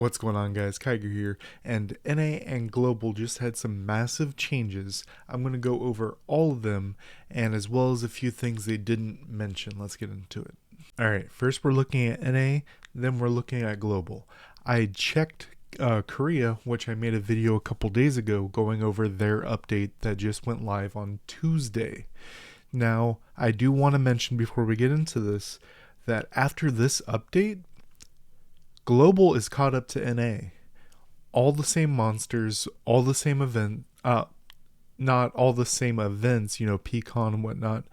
What's going on, guys? Kiger here, and NA and Global just had some massive changes. I'm going to go over all of them, and as well as a few things they didn't mention. Let's get into it. Alright, first we're looking at NA, then we're looking at Global. I checked Korea, which I made a video a couple days ago going over their update that just went live on Tuesday. Now, I do want to mention before we get into this that after this update, Global is caught up to NA. All the same monsters, all the same not all the same events, PCon and whatnot,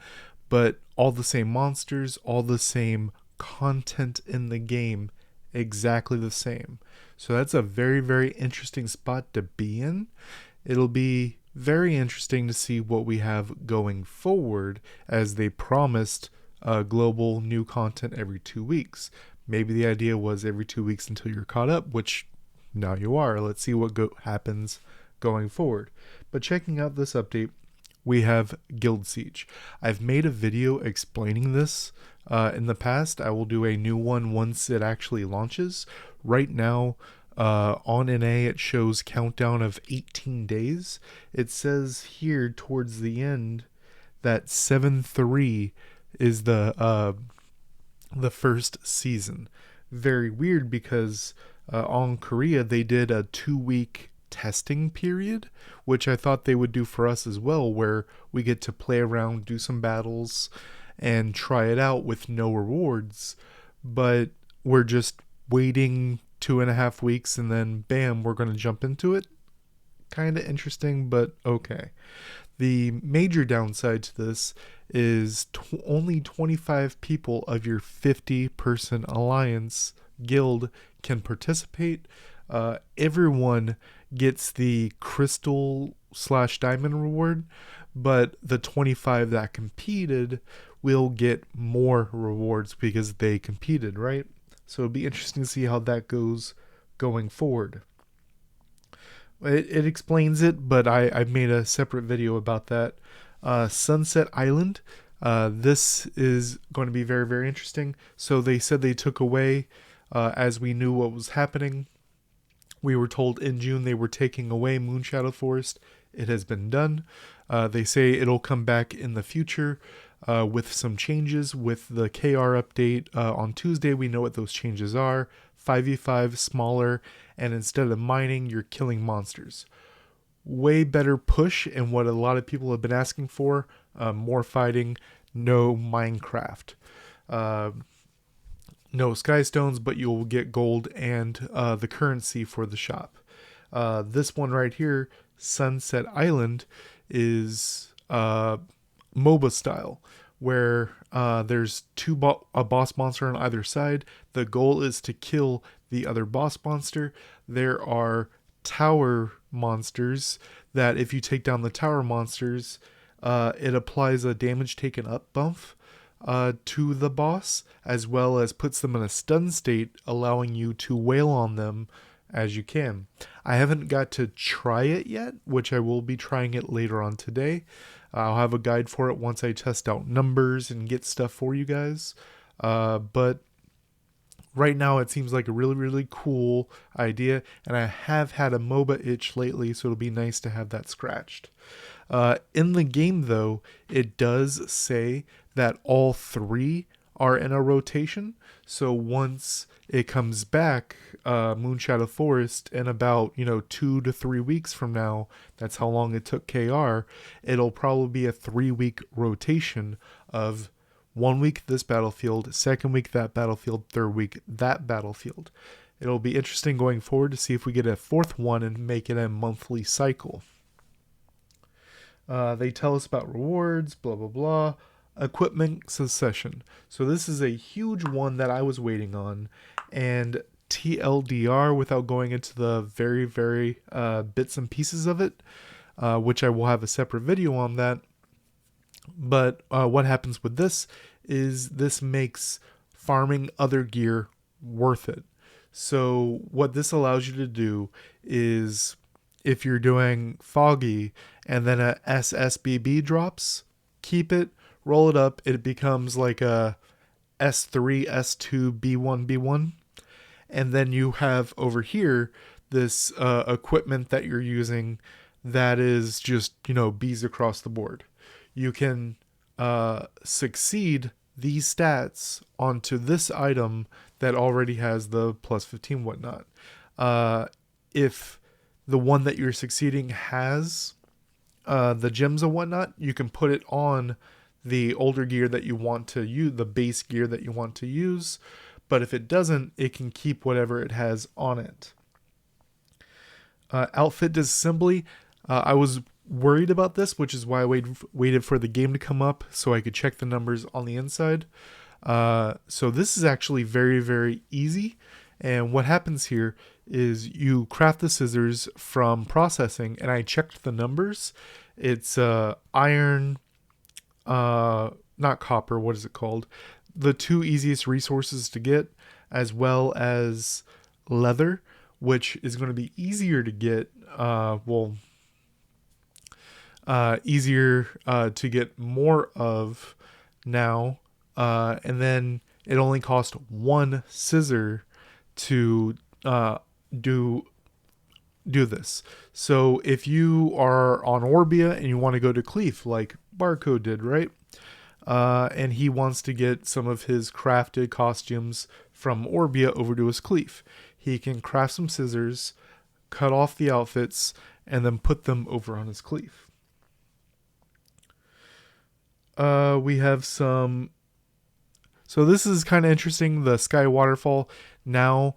but all the same monsters, all the same content in the game, exactly the same. So that's a very, very interesting spot to be in. It'll be very interesting to see what we have going forward, as they promised global new content every 2 weeks. Maybe the idea was every 2 weeks until you're caught up, which now you are. Let's see what happens going forward. But checking out this update, we have Guild Siege. I've made a video explaining this in the past. I will do a new one once it actually launches. Right now, on NA, it shows countdown of 18 days. It says here towards the end that 7-3 is the first season. Very weird, because on Korea they did a 2-week testing period, which I thought they would do for us as well, where we get to play around, do some battles, and try it out with no rewards. But we're just waiting 2.5 weeks, and then bam, we're going to jump into it. Kind of interesting, but okay. The major downside to this is only 25 people of your 50-person alliance guild can participate. Everyone gets the crystal/diamond reward, but the 25 that competed will get more rewards because they competed, right? So it'll be interesting to see how that goes going forward. It explains it, but I've made a separate video about that. Sunset Island. This is going to be very, very interesting. So they said they took away, as we knew what was happening. We were told in June they were taking away Moonshadow Forest. It has been done. They say it'll come back in the future with some changes. With the KR update on Tuesday, we know what those changes are. 5v5, smaller, and instead of mining, you're killing monsters. Way better push, and what a lot of people have been asking for. More fighting, no Minecraft. No sky stones, but you'll get gold and the currency for the shop. This one right here, Sunset Island, is MOBA style, where there's a boss monster on either side. The goal is to kill the other boss monster. There are tower monsters that if you take down the tower monsters, it applies a damage taken up buff to the boss, as well as puts them in a stun state, allowing you to wail on them as you can. I haven't got to try it yet, which I will be trying it later on today. I'll have a guide for it once I test out numbers and get stuff for you guys. But right now it seems like a really, really cool idea, and I have had a MOBA itch lately, so it'll be nice to have that scratched. In the game, though, it does say that all three are in a rotation. So once it comes back, Moonshadow Forest, in about 2 to 3 weeks from now, that's how long it took KR, it'll probably be a 3-week rotation of 1 week this battlefield, second week that battlefield, third week that battlefield. It'll be interesting going forward to see if we get a fourth one and make it a monthly cycle. They tell us about rewards, blah, blah, blah. Equipment succession. So this is a huge one that I was waiting on. And TLDR, without going into the very, very bits and pieces of it, which I will have a separate video on that. But what happens with this is this makes farming other gear worth it. So what this allows you to do is, if you're doing Foggy and then a SSBB drops, keep it, roll it up, it becomes like a S3, S2, B1, B1. And then you have over here this equipment that you're using that is just, bees across the board. You can succeed these stats onto this item that already has the plus 15 whatnot. If the one that you're succeeding has the gems and whatnot, you can put it on the older gear that you want to use, the base gear that you want to use. But if it doesn't, it can keep whatever it has on it. Outfit disassembly. I was worried about this, which is why I waited for the game to come up so I could check the numbers on the inside. So this is actually very, very easy. And what happens here is you craft the scissors from processing, and I checked the numbers. It's iron, not copper, what is it called? The two easiest resources to get, as well as leather, which is going to be easier to get, easier to get more of now. And then it only cost one scissor to do this. So if you are on Orbia and you want to go to Cleef, like Barcode did, right? And he wants to get some of his crafted costumes from Orbia over to his Cleef, he can craft some scissors, cut off the outfits, and then put them over on his Cleef. We have some... So this is kind of interesting. The Sky Waterfall now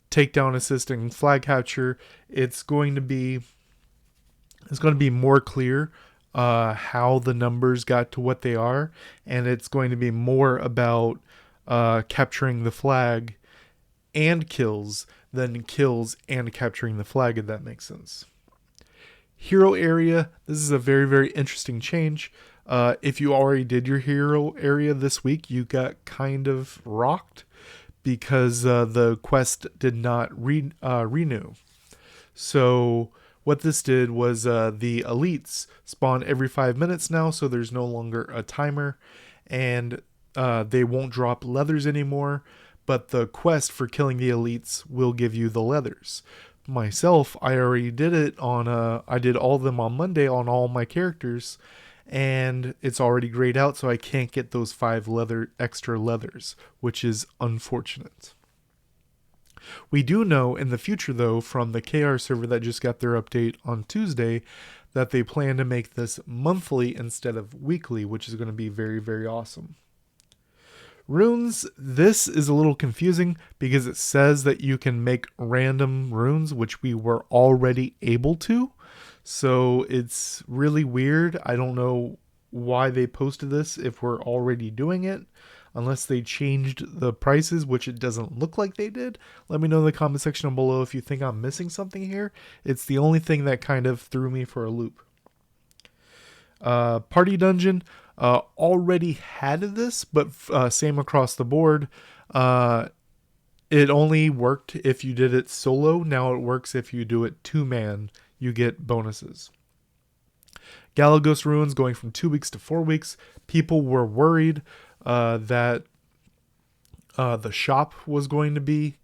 takedown assist and flag capture. It's going to be more clear how the numbers got to what they are, and it's going to be more about capturing the flag and kills than kills and capturing the flag, if that makes sense. Hero area. This is a very, very interesting change. If you already did your hero area this week, you got kind of rocked because the quest did not renew. So what this did was the elites spawn every 5 minutes now, so there's no longer a timer, and they won't drop leathers anymore, but the quest for killing the elites will give you the leathers. Myself, I already did it on I did all of them on Monday on all my characters, and it's already grayed out, so I can't get those 5 extra leathers, which is unfortunate. We do know in the future, though, from the KR server that just got their update on Tuesday, that they plan to make this monthly instead of weekly, which is going to be very, very awesome. Runes, this is a little confusing because it says that you can make random runes, which we were already able to. So it's really weird. I don't know why they posted this if we're already doing it, unless they changed the prices, which it doesn't look like they did. Let me know in the comment section below if you think I'm missing something here. It's the only thing that kind of threw me for a loop. Party dungeon. Already had this, but same across the board. It only worked if you did it solo. Now it works if you do it 2-man. You get bonuses. Galagos Ruins going from 2 weeks to 4 weeks. People were worried that the shop was going to be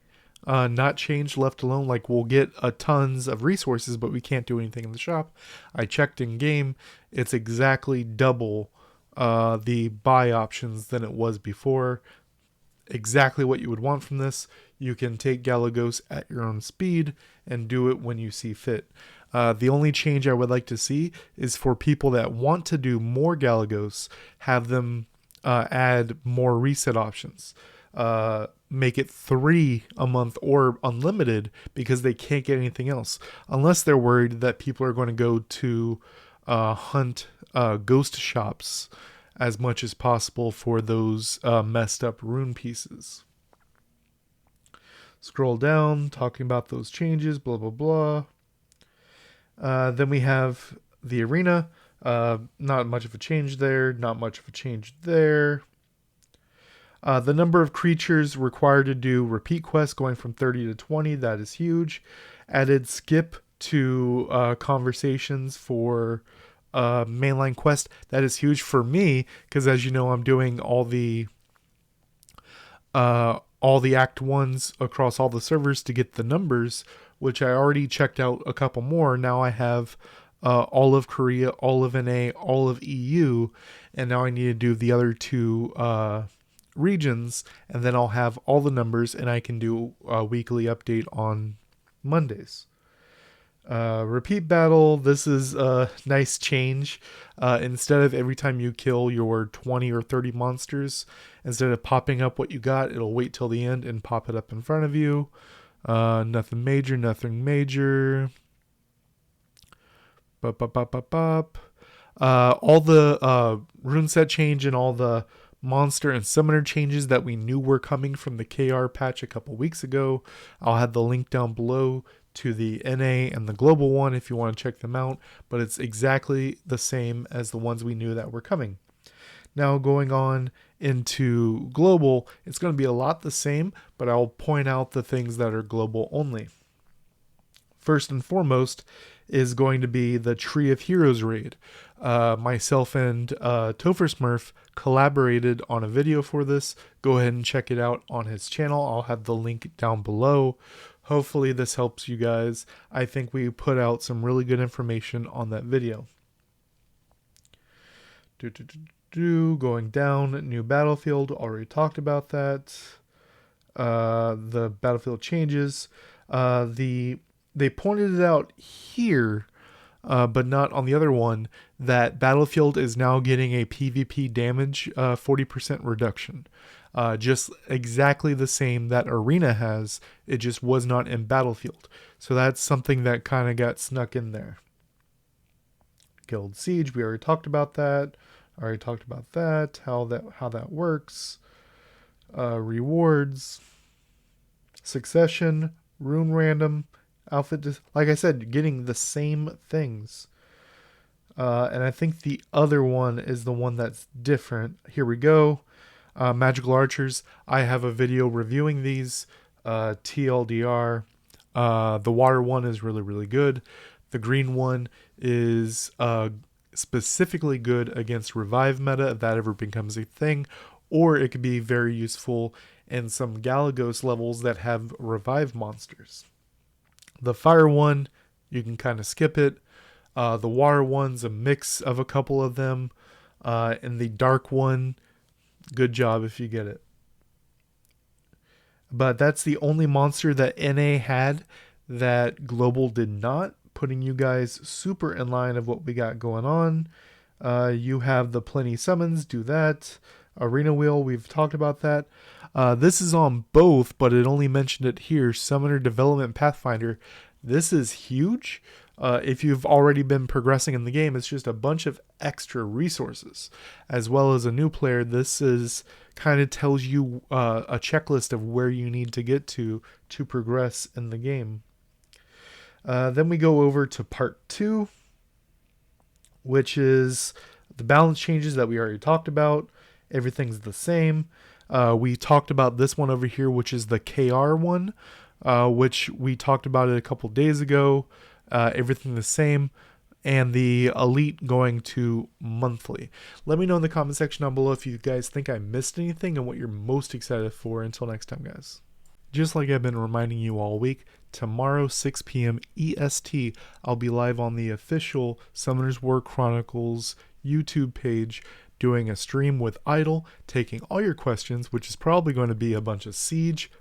not changed, left alone. Like, we'll get tons of resources, but we can't do anything in the shop. I checked in game. It's exactly double the buy options than it was before. Exactly what you would want from this. You can take Galagos at your own speed and do it when you see fit. The only change I would like to see is for people that want to do more Galagos, have them add more reset options. Make it 3 a month or unlimited, because they can't get anything else. Unless they're worried that people are going to go to hunt ghost shops as much as possible for those messed up rune pieces. Scroll down, talking about those changes, blah, blah, blah. Then we have the arena. Not much of a change there. Not much of a change there. The number of creatures required to do repeat quests going from 30 to 20. That is huge. Added skip to conversations for mainline quest. That is huge for me, because as you know, I'm doing all all the Act 1s across all the servers to get the numbers, which I already checked out a couple more. Now I have all of Korea, all of NA, all of EU, and now I need to do the other two regions, and then I'll have all the numbers, and I can do a weekly update on Mondays. Repeat battle. This is a nice change. Instead of every time you kill your 20 or 30 monsters, instead of popping up what you got, it'll wait till the end and pop it up in front of you. Nothing major, nothing major. All the runeset change and all the monster and summoner changes that we knew were coming from the KR patch a couple weeks ago. I'll have the link down below to the NA and the global one if you want to check them out, but it's exactly the same as the ones we knew that were coming. Now going on into global, it's going to be a lot the same, but I'll point out the things that are global only. First and foremost is going to be the Tree of Heroes raid. Myself and Topher Smurf collaborated on a video for this. Go ahead and check it out on his channel. I'll have the link down below. Hopefully this helps you guys. I think we put out some really good information on that video. Going down, new battlefield, already talked about that. The battlefield changes. They pointed it out here, but not on the other one, that Battlefield is now getting a PvP damage 40% reduction. Just exactly the same that Arena has, it just was not in Battlefield. So that's something that kind of got snuck in there. Guild Siege, we already talked about that. How that works. Rewards. Succession, Rune Random, Outfit, like I said, getting the same things. And I think the other one is the one that's different. Here we go. Magical Archers. I have a video reviewing these. TLDR. The water one is really, really good. The green one is specifically good against revive meta, if that ever becomes a thing. Or it could be very useful in some Galagos levels that have revive monsters. The fire one, you can kind of skip it. The water one's a mix of a couple of them. And the dark one, good job if you get it. But that's the only monster that NA had that Global did not, putting you guys super in line of what we got going on. You have the plenty summons, do that. Arena wheel, we've talked about that. This is on both, but it only mentioned it here. Summoner Development Pathfinder. This is huge. If you've already been progressing in the game, it's just a bunch of extra resources. As well as a new player, this is kind of tells you a checklist of where you need to get to progress in the game. Then we go over to part 2, which is the balance changes that we already talked about. Everything's the same. We talked about this one over here, which is the KR one, which we talked about it a couple days ago. Everything the same. And the Elite going to monthly. Let me know in the comment section down below if you guys think I missed anything and what you're most excited for. Until next time, guys. Just like I've been reminding you all week, tomorrow 6 p.m. EST, I'll be live on the official Summoners War Chronicles YouTube page doing a stream with Idle, taking all your questions, which is probably going to be a bunch of Siege,